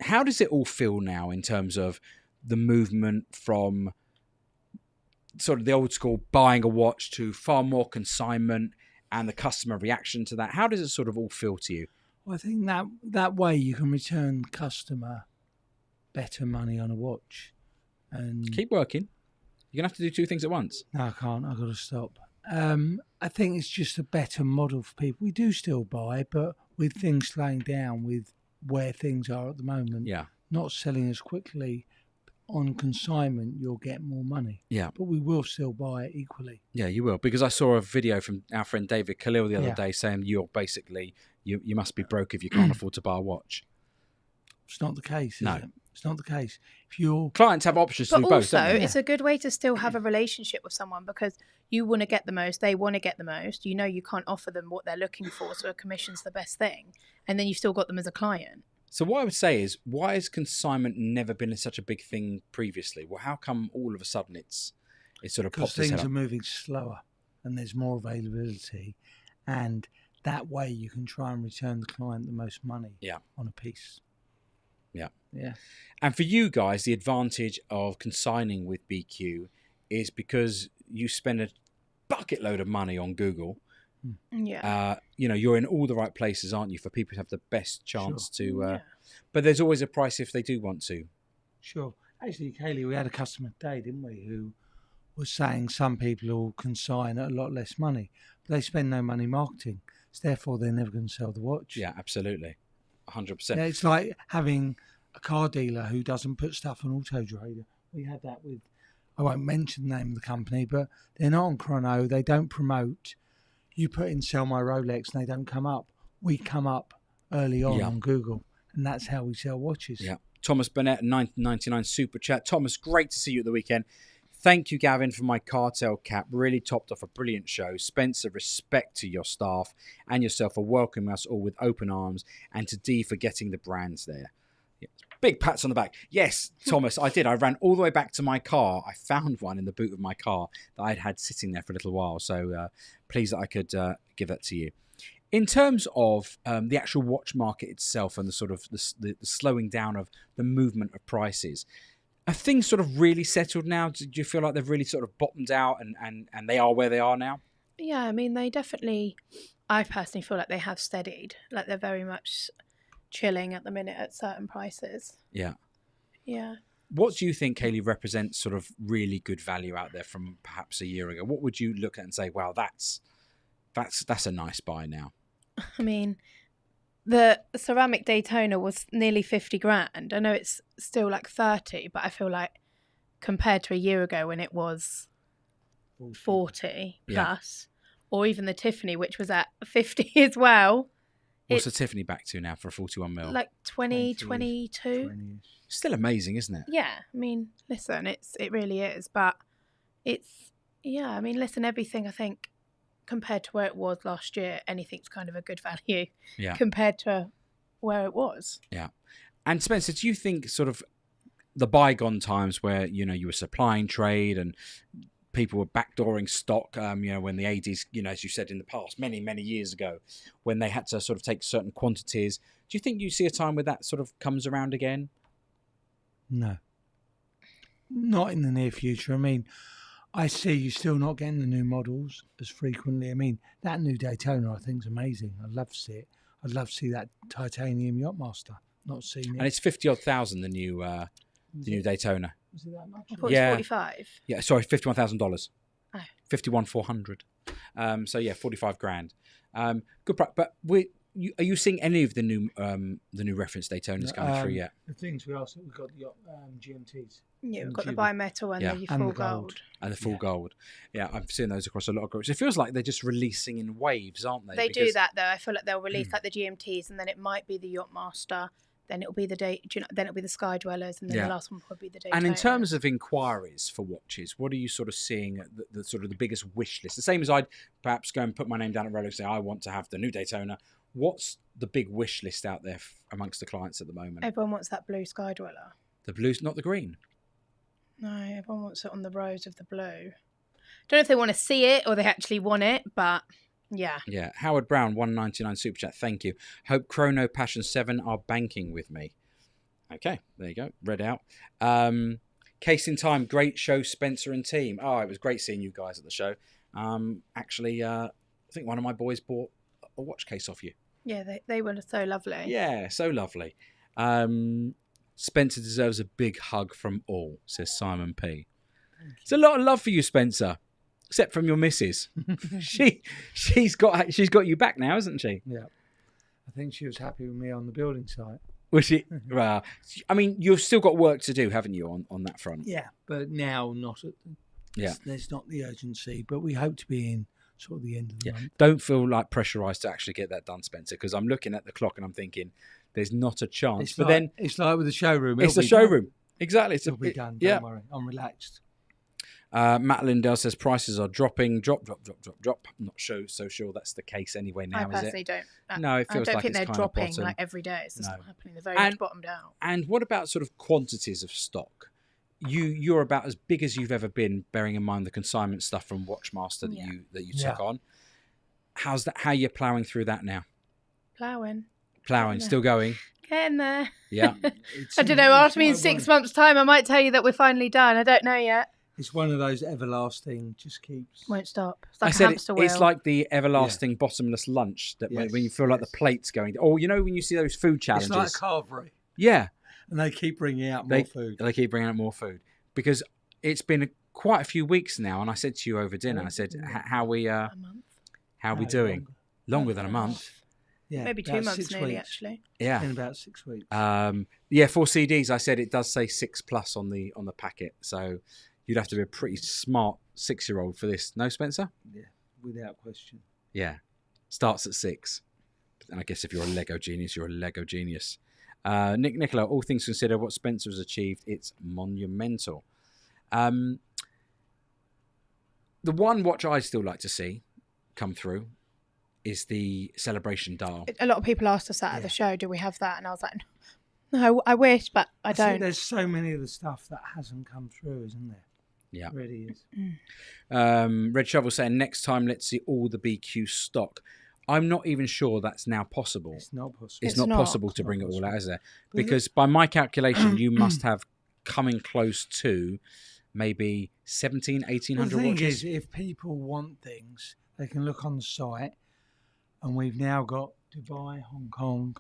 how does it all feel now in terms of the movement from sort of the old school buying a watch to far more consignment and the customer reaction to that? How does it sort of all feel to you? Well, I think that way you can return customer better money on a watch. And Keep working. You're going to have to do 2 things at once. No, I can't. I've got to stop. I think it's just a better model for people. We do still buy, but with things slowing down with where things are at the moment, not selling as quickly on consignment, you'll get more money. Yeah. But we will still buy it equally. Yeah, you will. Because I saw a video from our friend David Khalil the other day saying you're basically, you must be broke if you can't afford to buy a watch. It's not the case, is No. it? It's not the case. If your clients have options to But do both, also, don't they? it's a good way to still have a relationship with someone because you want to get the most, they want to get the most. You know you can't offer them what they're looking for, so a commission's the best thing. And then you've still got them as a client. So what I would say is, why has consignment never been such a big thing previously? Well, how come all of a sudden it's sort of because popped its head things are up? moving slower and there's more availability, and that way you can try and return the client the most money on a piece. Yeah. And for you guys, the advantage of consigning with BQ is because you spend a bucket load of money on Google. Yeah. You're in all the right places, aren't you, for people to have the best chance to. But there's always a price if they do want to. Sure. Actually, Kaylee, we had a customer today, didn't we, who was saying some people will consign at a lot less money, but they spend no money marketing. So therefore, they're never going to sell the watch. Yeah, absolutely. 100%. Yeah, it's like having a car dealer who doesn't put stuff on Auto Trader. We had that with, I won't mention the name of the company, but they're not on Chrono. They don't promote. You put in sell my Rolex and they don't come up. We come up early on Google, and that's how we sell watches. Yeah. Thomas Burnett, 1999 Super Chat. Thomas, great to see you at the weekend. Thank you, Gavin, for my cartel cap. Really topped off a brilliant show. Spencer, respect to your staff and yourself for welcoming us all with open arms, and to Dee for getting the brands there. Yeah. Big pats on the back. Yes, Thomas, I did. I ran all the way back to my car. I found one in the boot of my car that I'd had sitting there for a little while. So pleased that I could give that to you. In terms of the actual watch market itself and the sort of the slowing down of the movement of prices, have things sort of really settled now? Do you feel like they've really sort of bottomed out and they are where they are now? Yeah, I mean, they definitely, I personally feel like they have steadied. Like they're very much chilling at the minute at certain prices. Yeah. Yeah. What do you think, Kaylee, represents sort of really good value out there from perhaps a year ago? What would you look at and say, wow, that's a nice buy now? I mean, the ceramic Daytona was nearly 50 grand. I know it's still like 30, but I feel like compared to a year ago when it was 40 plus, or even the Tiffany, which was at 50 as well. What's the Tiffany back to now for a 41 mil? Like 22. 20-ish. Still amazing, isn't it? Yeah, I mean, listen, it really is, but it's, yeah, I mean, listen, everything, I think, compared to where it was last year, anything's kind of a good value compared to where it was. Yeah. And Spencer, do you think sort of the bygone times where you were supplying trade and people were backdooring stock. When the 80s, as you said in the past, many years ago, when they had to sort of take certain quantities. Do you think you see a time where that sort of comes around again? No, not in the near future. I mean, I see you still not getting the new models as frequently. I mean, that new Daytona I think is amazing. I'd love to see it. I'd love to see that titanium Yachtmaster. Not seen it. And it's 50-odd thousand, the new Daytona. Was it that much? I thought Yeah. it was 45. Yeah, sorry, $51,000. Oh. 51,400. So yeah, 45 grand. Good, but are you seeing any of the new reference Daytonas coming through yet? The things we asked, we've got the GMTs. Yeah, we've And got the Cuban. bimetal and Yeah. the And full the gold. gold. And the full gold. Yeah, I've seen those across a lot of groups. It feels like they're just releasing in waves, aren't they? They do Because- that though. I feel like they'll release like the GMTs, and then it might be the Yachtmaster. Then it'll be then it'll be the Sky Dwellers, and then Yeah. the last one will be the Daytona. And in terms of inquiries for watches, what are you sort of seeing at the sort of the biggest wish list? The same as I'd perhaps go and put my name down at Rolex and say, I want to have the new Daytona. What's the big wish list out there amongst the clients at the moment? everyone wants that blue Sky Dweller. The blue's not the green. No, everyone wants it on the rose of the blue. Don't know if they want to see it or they actually want it, but yeah. Yeah. Howard Brown, 199 super chat. Thank you. Hope Chrono Passion 7 are banking with me. Okay, there you go. Read out. Case in time, great show, Spencer and team. Oh, it was great seeing you guys at the show. Actually, I think one of my boys bought a watch case off you. Yeah, they were so lovely. Yeah, so lovely. Spencer deserves a big hug from all, says Simon P. It's a lot of love for you, Spencer. Except from your missus. she's got you back now, hasn't she? Yeah. I think she was happy with me on the building site. Was she? Well, I mean, you've still got work to do, haven't you, on that front? Yeah, but now not at there's not the urgency, but we hope to be in sort of the end of the month. Don't feel like pressurised to actually get that done, Spencer, because I'm looking at the clock and I'm thinking there's not a chance. But then it's like with the showroom. it's the It'll be showroom. done. Exactly. It'll be done. Yeah. Don't worry. I'm relaxed. Matt Lindell says prices are dropping. Drop. I'm not so sure that's the case anyway now, I is personally it? don't. No, it feels I don't like think it's they're kind of dropping bottom. like every day. It's just No. not happening. They're very And- much bottomed out. And what about sort of quantities of stock? You're about as big as you've ever been, bearing in mind the consignment stuff from Watchmaster that you took on. How's that? How you're ploughing through that now? Ploughing. Ploughing, still going. Getting there. Yeah. I don't know. Ask me in 6 months' time. I might tell you that we're finally done. I don't know yet. It's one of those everlasting, just keeps. Won't stop. It's like I a said hamster wheel. it's like the everlasting bottomless lunch that when you feel like the plate's going. Or when you see those food challenges. It's like carvery. Yeah. And they keep bringing out more food. They keep bringing out more food because it's been quite a few weeks now. And I said to you over dinner, I said, "How we a month. how we doing? Longer than a month." Yeah, Maybe 2 about months 6 nearly, weeks. actually. Yeah. In about 6 weeks. For CDs, I said it does say 6+ on the packet, so you'd have to be a pretty smart 6-year-old for this. No, Spencer? Yeah, without question. Yeah, starts at 6. And I guess if you're a Lego genius, you're a Lego genius. Nicola, all things considered, what Spencer has achieved, it's monumental. The one watch I still like to see come through is the Celebration dial. A lot of people asked us that at the show. Do we have that? And I was like, no, I wish, but I See, don't. there's so many of the stuff that hasn't come through, isn't there? Yeah. It really is. Red Shovel saying next time let's see all the BQ stock. I'm not even sure that's now possible. It's not possible. It's It's not not. possible to bring it all out, is there? Because by my calculation, you must have coming close to maybe 1,700, 1,800 the thing watches. is, if people want things, they can look on the site, and we've now got Dubai, Hong Kong,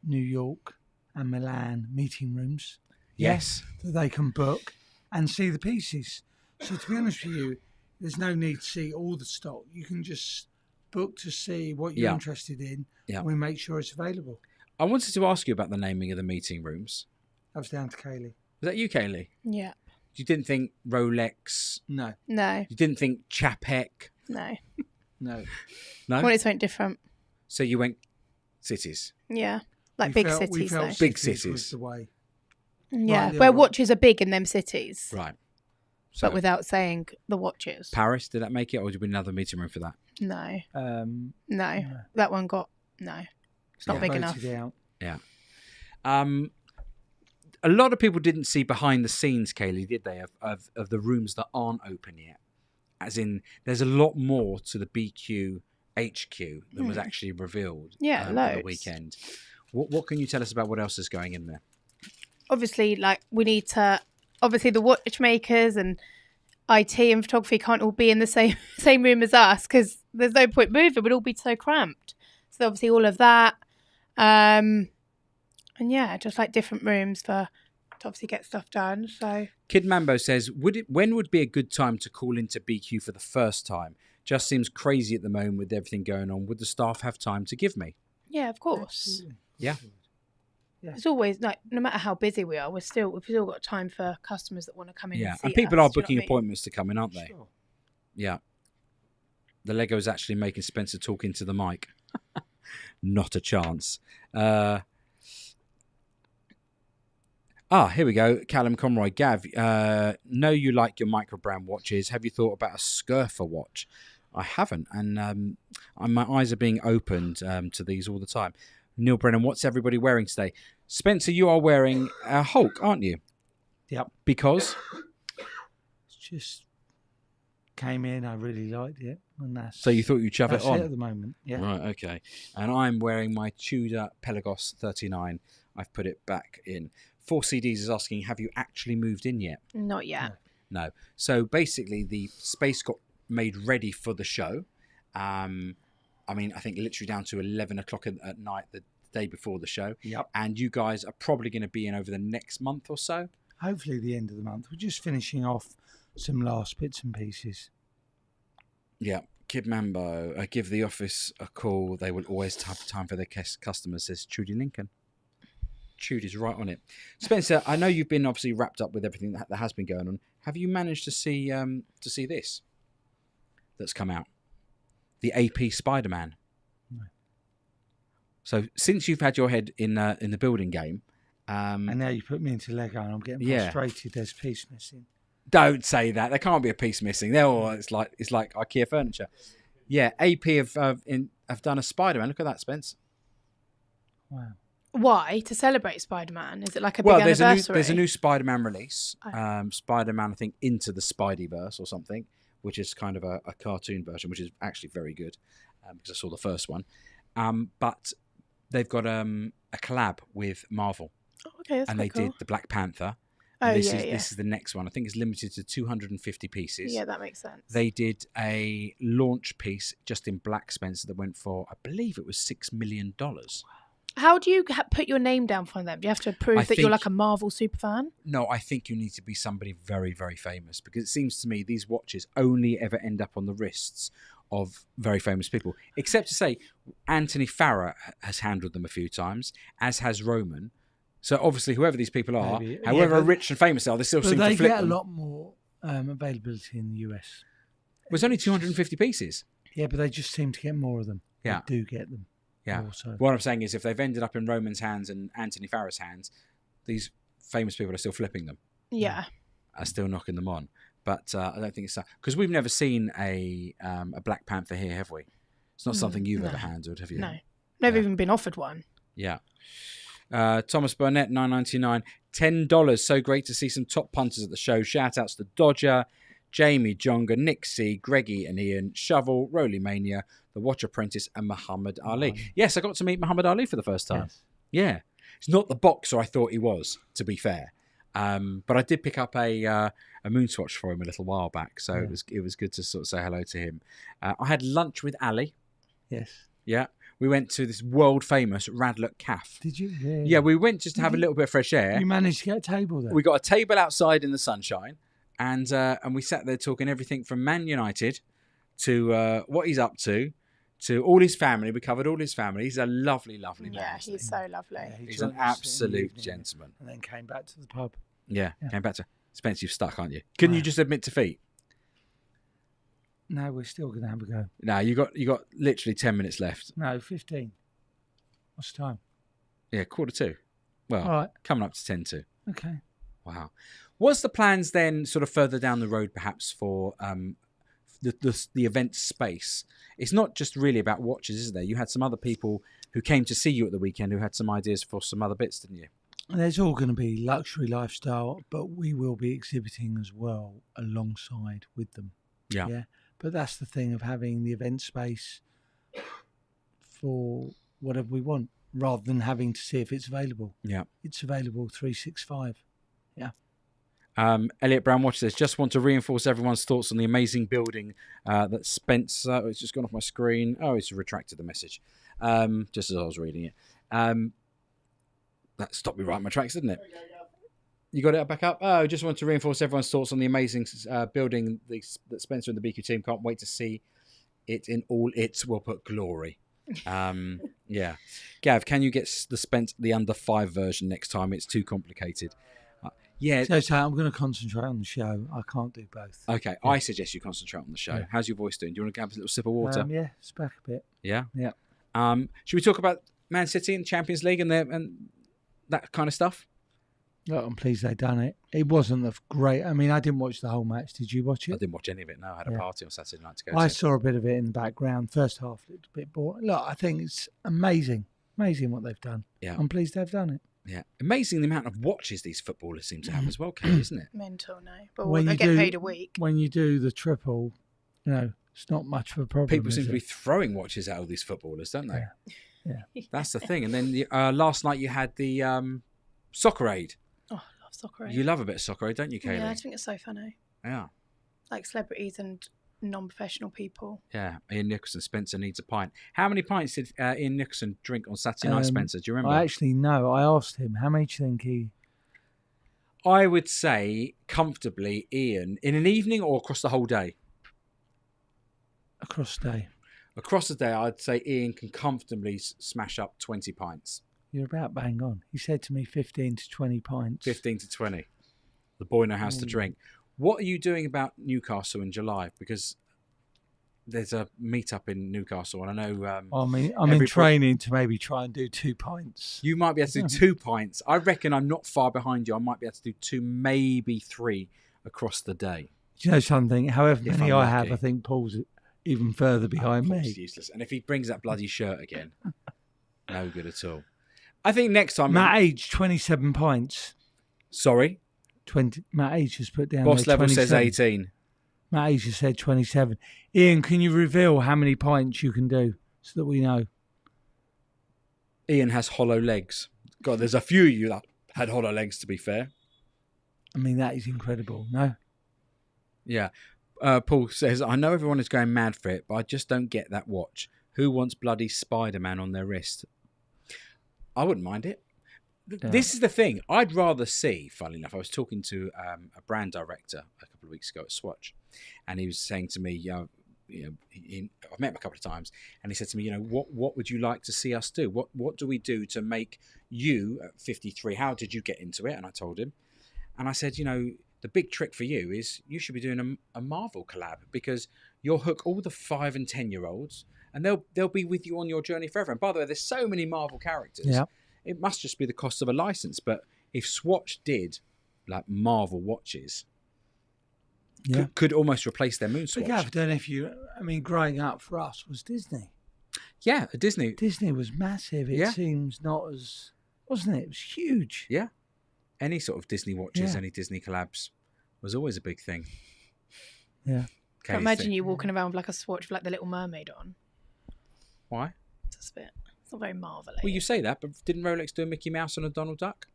New York, and Milan meeting rooms. Yes. That they can book and see the pieces. So to be honest with you, there's no need to see all the stock. You can just book to see what you're interested in. Yeah. And we make sure it's available. I wanted to ask you about the naming of the meeting rooms. That was down to Kaylee. Was that you, Kaylee? Yeah. You didn't think Rolex? No. No. You didn't think Chapek? No. No. No? I wanted something different. So you went cities? Yeah. Like We big felt cities, though. Big cities cities. was the way. Yeah. Right, yeah, Where right. watches are big in them cities. Right. So But without saying the watches. Paris, did that make it? Or did you be another meeting room for that? No. No. That one got... No. It's not big enough. Voted out. Yeah. a lot of people didn't see behind the scenes, Kaylee, did they, of the rooms that aren't open yet? As in, there's a lot more to the BQ HQ than was actually revealed on the weekend. What can you tell us about what else is going in there? Obviously, like, we need to... Obviously, the watchmakers and IT and photography can't all be in the same room as us because there's no point moving. We'd all be so cramped. So obviously all of that. And yeah, just like different rooms to obviously get stuff done. So Kid Mambo says, when would be a good time to call into BQ for the first time? Just seems crazy at the moment with everything going on. Would the staff have time to give me? yeah, of course. Absolutely. Yeah. It's always like, no matter how busy we are, we've still got time for customers that want to come in. Yeah, and see and people us, are do you know booking what I mean? appointments to come in, aren't they? Sure. Yeah. The Lego's actually making Spencer talk into the mic. Not a chance. Here we go. Callum Conroy. Gav, know you like your micro brand watches. Have you thought about a Scurfer watch? I haven't, and my eyes are being opened to these all the time. Neil Brennan, what's everybody wearing today? Spencer, you are wearing a Hulk, aren't you? Yep. Because? It's just came in. I really liked it, and that's So you thought you'd shove it that's on? at the moment. Yeah. Right, okay. And I'm wearing my Tudor Pelagos 39. I've put it back in. 4CDs is asking, have you actually moved in yet? Not yet. No. So basically, the space got made ready for the show. I mean, I think literally down to 11 o'clock at night the day before the show. Yep. And you guys are probably going to be in over the next month or so. Hopefully, the end of the month. We're just finishing off some last bits and pieces. Yeah. Kid Mambo, give the office a call. They will always have time for their customers, says Trudy Lincoln. Trudy's right on it. Spencer, I know you've been obviously wrapped up with everything that has been going on. Have you managed to see this that's come out? The AP Spider-Man. No. So since you've had your head in the building game, And now you put me into Lego, and I'm getting Yeah. frustrated. There's a piece missing. don't say that. There can't be a piece missing. They're all it's like IKEA furniture. Yeah, AP have done a Spider-Man. Look at that, Spence. Wow. Why? To celebrate Spider-Man? Is it like a Well, big anniversary? there's a new Spider-Man release. Oh. Spider-Man, I think, Into the Spideyverse or something, which is kind of a cartoon version, which is actually very good because I saw the first one. But they've got a collab with Marvel, Oh, okay, that's and quite they cool. did the Black Panther. Oh, And this yeah, is yeah. this is the next one. I think it's limited to 250 pieces. Yeah, that makes sense. They did a launch piece just in black, Spencer, that went for, I believe it was $6 million. How do you put your name down for them? Do you have to prove I that you're think- like a Marvel super fan? No, I think you need to be somebody very, very famous because it seems to me these watches only ever end up on the wrists of very famous people. Except to say, Anthony Farah has handled them a few times, as has Roman. So obviously, whoever these people are, Maybe. Yeah, however but- rich and famous they are, they still But seem they to flip get a them. lot more availability in the US. It was only 250 pieces. Yeah, but they just seem to get more of them. Yeah. They do get them. Yeah. Also. What I'm saying is, if they've ended up in Roman's hands and Anthony Farah's hands, these famous people are still flipping them, Yeah. are still knocking them on. But I don't think it's that because we've never seen a Black Panther here, have we? It's not something you've no. ever handled, have you? No. Never Yeah. even been offered one. Yeah. Thomas Burnett, $9.99, $10. So great to see some top punters at the show. Shout outs to Dodger, Jamie Jonga, Nick C, Greggy and Ian, Shovel, Roly Mania, The Watch Apprentice, and Muhammad Ali. Yes, I got to meet Muhammad Ali for the first time. Yes. Yeah. He's not the boxer I thought he was, to be fair. But I did pick up a Moonswatch for him a little while back, so it was good to sort of say hello to him. I had lunch with Ali. Yes. Yeah. We went to this world famous Radlock Cafe. Did you? Yeah, we went just to have a little bit of fresh air. You managed to get a table there. We got a table outside in the sunshine, and we sat there talking everything from Man United to what he's up to all his family. We covered all his family. He's a lovely, lovely man. Yeah, isn't he's he? so lovely. Yeah, he He's an joined us in the absolute evening gentleman. And then came back to the pub. Yeah, Yeah. came back to Spence. You've stuck, aren't you? Couldn't you Wow. just admit defeat? No, we're still going to have a go. No, you got literally 10 minutes left. No, 15. What's the time? Yeah, 1:45. Well, All right. coming up to 10 to. Okay. Wow. What's the plans then, sort of further down the road, perhaps for the event space? It's not just really about watches, is there? You had some other people who came to see you at the weekend who had some ideas for some other bits, didn't you? There's all going to be luxury lifestyle, but we will be exhibiting as well alongside with them. Yeah. But that's the thing of having the event space for whatever we want, rather than having to see if it's available. Yeah. It's available 365. Yeah. Elliot Brown Watch says, just want to reinforce everyone's thoughts on the amazing building that Spencer... it's just gone off my screen. Oh, it's retracted the message just as I was reading it. That stopped me right in my tracks, didn't it? You got it back up? Oh, just want to reinforce everyone's thoughts on the amazing building that Spencer and the BQ team can't wait to see it in all its, we'll put, glory. Yeah. Gav, can you get the under 5 version next time? It's too complicated. Yeah. So I'm going to concentrate on the show. I can't do both. Okay, Yeah. I suggest you concentrate on the show. Yeah. How's your voice doing? Do you want to have a little sip of water? Yeah, it's back a bit. Yeah? Yeah. Should we talk about Man City and Champions League and that kind of stuff? Look, I'm pleased they done it. It wasn't the great. I mean, I didn't watch the whole match. Did you watch it? I didn't watch any of it, no. I had a Yeah. party on Saturday night to go I to. saw a bit of it in the background. First half looked a bit boring. Look, I think it's amazing. Amazing what they've done. Yeah. I'm pleased they've done it. Yeah. Amazing the amount of watches these footballers seem to have as well, Kate, isn't it? Mental, no. But When they you get do- paid a week. When you do the triple, it's not much of a problem. People is seem to it? be throwing watches at all these footballers, don't they? Yeah. That's the thing. And then last night you had the Soccer Aid. Oh, I love soccer. You love a bit of Soccer Aid, don't you, Kaylee? Yeah, I think it's so funny. Yeah. Like celebrities and non-professional people. Yeah, Ian Nicholson, Spencer needs a pint. How many pints did Ian Nicholson drink on Saturday night, Spencer? Do you remember? I actually know. I asked him, how many do you think he... I would say comfortably Ian, in an evening or across the whole day? Across the day? Across the day, I'd say Ian can comfortably smash up 20 pints. You're about bang on. He said to me 15 to 20 pints. 15 to 20. The boy knows how to drink. What are you doing about Newcastle in July? Because there's a meet-up in Newcastle, and I know... I'm in training to maybe try and do 2 pints. You might be able to do 2 pints. I reckon I'm not far behind you. I might be able to do 2, maybe 3 across the day. Do you know something? However If many I'm I have, lucky. I think Paul's even further behind me. Paul's useless. And if he brings that bloody shirt again, no good at all. I think next time... Matt Age, 27 pints. Sorry? 20. Matt Age has put down Boss there level says 27. 18. Matt Age has said 27. Ian, can you reveal how many pints you can do so that we know? Ian has hollow legs. God, there's a few of you that had hollow legs, to be fair. I mean, that is incredible, no? Yeah. Paul says, I know everyone is going mad for it, but I just don't get that watch. Who wants bloody Spider-Man on their wrist? I wouldn't mind it. Yeah. This is the thing. I'd rather see, funnily enough, I was talking to a brand director a couple of weeks ago at Swatch, and he was saying to me, I've met him a couple of times, and he said to me, what would you like to see us do? What do we do to make you, at 53, how did you get into it? And I told him. And I said, the big trick for you is you should be doing a Marvel collab, because you'll hook all the 5 and 10-year-olds, and they'll be with you on your journey forever. And by the way, there's so many Marvel characters. Yeah. It must just be the cost of a license. But if Swatch did like Marvel watches, could almost replace their Moon Swatch. But Gav, I don't know if you... I mean, growing up for us was Disney. Yeah, a Disney. Disney was massive. It Yeah. seems not as... Wasn't it? It was huge. Yeah. Any sort of Disney watches, Yeah. any Disney collabs was always a big thing. Yeah. I can imagine you walking around with like a Swatch with like the Little Mermaid on. Why? It's a bit... It's not very Marvel-y. Well, you say that, but didn't Rolex do a Mickey Mouse and a Donald Duck?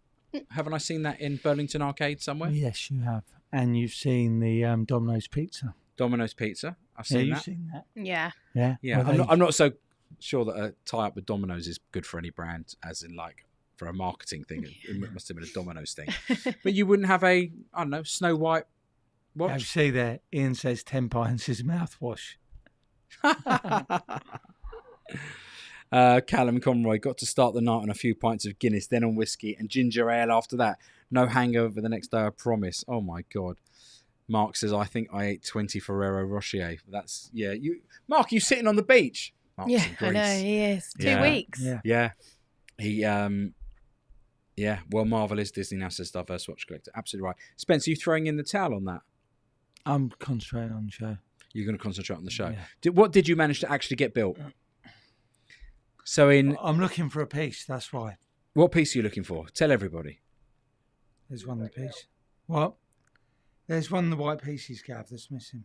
Haven't I seen that in Burlington Arcade somewhere? Yes, you have. And you've seen the Domino's Pizza. Domino's Pizza. I've Yeah, seen you've that. seen that. Yeah. Yeah. Yeah, Where I'm not so sure that a tie-up with Domino's is good for any brand, as in like for a marketing thing. It must have been a Domino's thing. But you wouldn't have a, I don't know, Snow White You watch? see there, Ian says 10 pints is mouthwash. Callum Conroy got to start the night on a few pints of Guinness, then on whiskey and ginger ale after that. No hangover the next day, I promise. Oh my God. Mark says, I think I ate 20 Ferrero Rocher. That's, yeah. Mark, you sitting on the beach? Mark's Yeah, in I know, Greece. he is. 2 Yeah. weeks. Yeah. Yeah. He, yeah, well, Marvel is Disney now, says Diverse Watch Collector. Absolutely right. Spencer, you throwing in the towel on that? I'm concentrating on the show. You're going to concentrate on the show. Yeah. What did you manage to actually get built? So I'm looking for a piece, that's why. What piece are you looking for? Tell everybody. There's one of the piece. What? There's one of the white pieces, Gav, that's missing.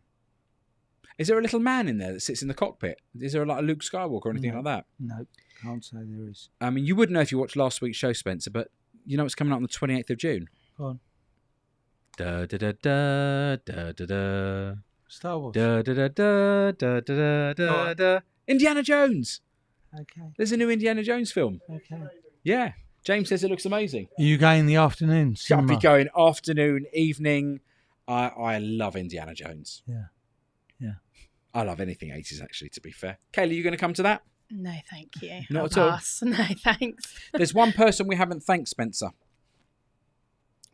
Is there a little man in there that sits in the cockpit? Is there like a Luke Skywalker or anything like that? No, can't say there is. I mean, you would know if you watched last week's show, Spencer, but you know it's coming out on the 28th of June. Go on. Da da da da da da da. Star Wars. Da da da da da da da da. Indiana Jones. Okay. There's a new Indiana Jones film. Okay. Yeah. James says it looks amazing. Are you going in the afternoon? I'll Cinema? be going afternoon, evening. I love Indiana Jones. Yeah. Yeah. I love anything 80s, actually, to be fair. Kaylee, you going to come to that? No, thank you. Not I'll at all? pass. No, thanks. There's one person we haven't thanked, Spencer.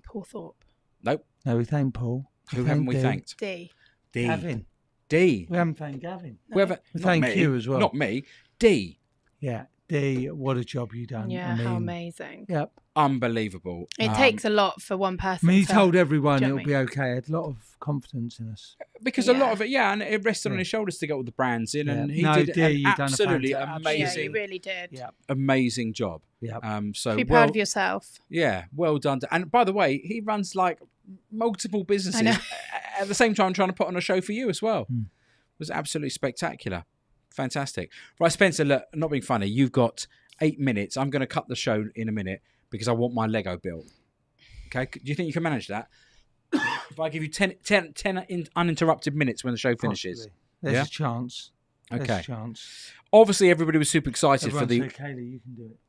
Paul Thorpe. Nope. No, we thank Paul. Who haven't we thanked? D. D. Gavin. D. We haven't thanked Gavin. We haven't. We not thank me. you as well. Not me. D. Yeah. D, what a job you done. Yeah, I mean, how amazing. Yep. Unbelievable. It takes a lot for one I person. mean, he to- told everyone do you know it'll what I be okay. He had a lot of confidence in us. Because a lot Yeah. of it, yeah, and it rested on his shoulders to get all the brands in, and Yeah. he No, did D, an you've done a absolutely fantastic- Yeah, amazing, you really did. Yeah. amazing job. Yeah. So Be well, proud of yourself. yeah, well done. And by the way, he runs like multiple businesses know. at the same time, trying to put on a show for you as well. Mm. It was absolutely spectacular, fantastic. Right, Spencer, look, not being funny, you've got 8 minutes. I'm going to cut the show in a minute because I want my Lego built. Okay, do you think you can manage that? If I give you 10 uninterrupted minutes when the show finishes. Possibly. There's Yeah? a chance. There's Okay. a chance. Obviously, everybody was super excited Everyone for the. say, Kaylee, you can do it.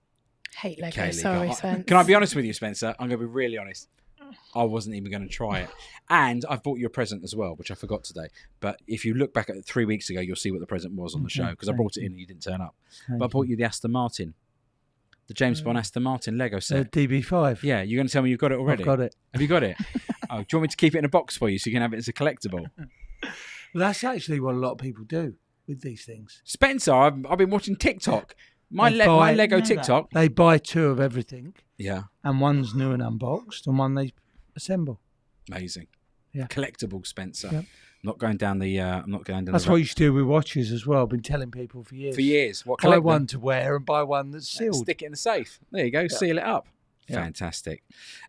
Hate Lego. Kaylee, Sorry, can I- Spence. Can I be honest with you, Spencer? I'm going to be really honest. I wasn't even going to try it. And I've bought you a present as well, which I forgot today. But if you look back at 3 weeks ago, you'll see what the present was on the show because I thank brought it you. in and you didn't turn up. Thank But I bought you the Aston Martin, the James Bond Aston Martin Lego set. DB5. Yeah, you're going to tell me you've got it already? I've got it. Have you got it? Oh, do you want me to keep it in a box for you so you can have it as a collectible? Well, that's actually what a lot of people do with these things. Spencer, I've been watching TikTok. My They my buy- Lego No, no. TikTok. They buy 2 of everything, Yeah, and one's new and unboxed, and one they assemble. amazing. Yeah. Collectible, Spencer. Yeah. I'm not going down the. I'm not going down. That's the what you should do with watches as well. I've been telling people for years. for years. What Buy collect them? one to wear and buy one that's sealed. Stick it in the safe. There you go. Seal it up. Yeah. Fantastic.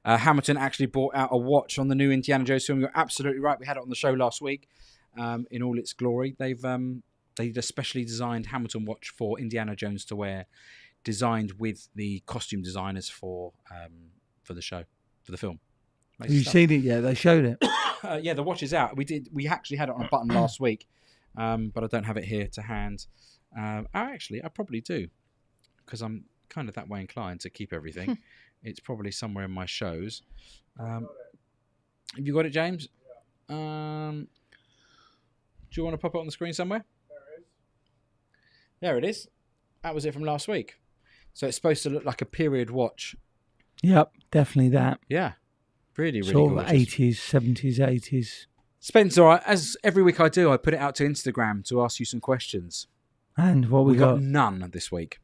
Hamilton actually brought out a watch on the new Indiana Jones film. You're absolutely right. We had it on the show last week in all its glory. They've a specially designed Hamilton watch for Indiana Jones to wear, designed with the costume designers for the show, for the film. Have you seen it yet? They showed it. Yeah, the watch is out. We actually had it on a button last week, but I don't have it here to hand. I probably do, because I'm kind of that way inclined to keep everything. It's probably somewhere in my shows. Have you got it, James? Do you want to pop it on the screen somewhere? There it is. That was it from last week. So it's supposed to look like a period watch. Yep, definitely that. Yeah. Really, really Sort of gorgeous. 80s, 70s, 80s. Spencer, as every week I do, I put it out to Instagram to ask you some questions. And what We we got got? none this week.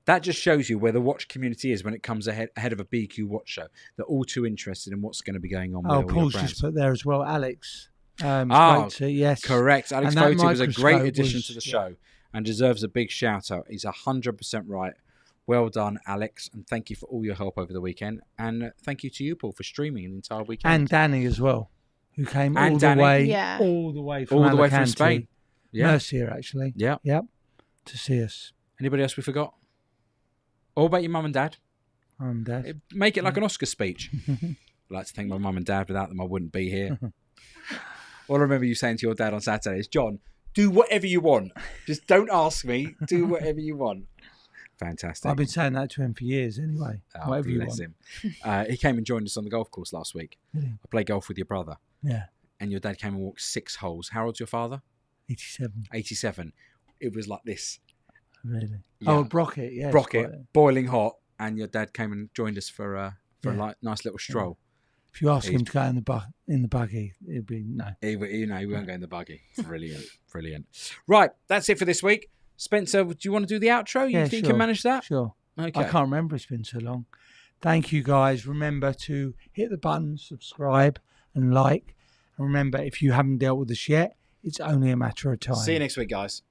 That just shows you where the watch community is when it comes ahead of a BQ watch show. They're all too interested in what's going to be going on with Oh, all your Paul's brands. just put there as well. Alex. Oh, Yes. Correct. Alex And that Foti was a great microscope addition was- to the yeah. show and deserves a big shout out. He's 100% right. Well done, Alex, and thank you for all your help over the weekend. And thank you to you, Paul, for streaming the entire weekend. And Danny as well, who came And all Danny. the way, Yeah. all the way from all the way Alicante. from Spain. Yeah. Mercia, actually. Yeah. Yep. To see us. Anybody else we forgot? All about your mum and dad. Dad. Make it like an Oscar speech. I'd like to thank my mum and dad. Without them, I wouldn't be here. All I remember you saying to your dad on Saturday is, John, do whatever you want. Just don't ask me. Do whatever you want. Fantastic. I've been saying that to him for years anyway. Oh, Whatever you bless want. him. He came and joined us on the golf course last week. Really? I played golf with your brother. Yeah. And your dad came and walked 6 holes. How old's your father? 87. 87. It was like this. Really? Yeah. Oh, Brocket, yeah. Brocket, boiling hot. And your dad came and joined us for a nice little stroll. If you ask him to go in the buggy, it'd be no. He won't go in the buggy. Brilliant. Brilliant. Right, that's it for this week. Spencer, do you want to do the outro? You Yeah, think you sure. can manage that? Sure. Okay. I can't remember. It's been so long. Thank you, guys. Remember to hit the button, subscribe, and like. And remember, if you haven't dealt with us yet, it's only a matter of time. See you next week, guys.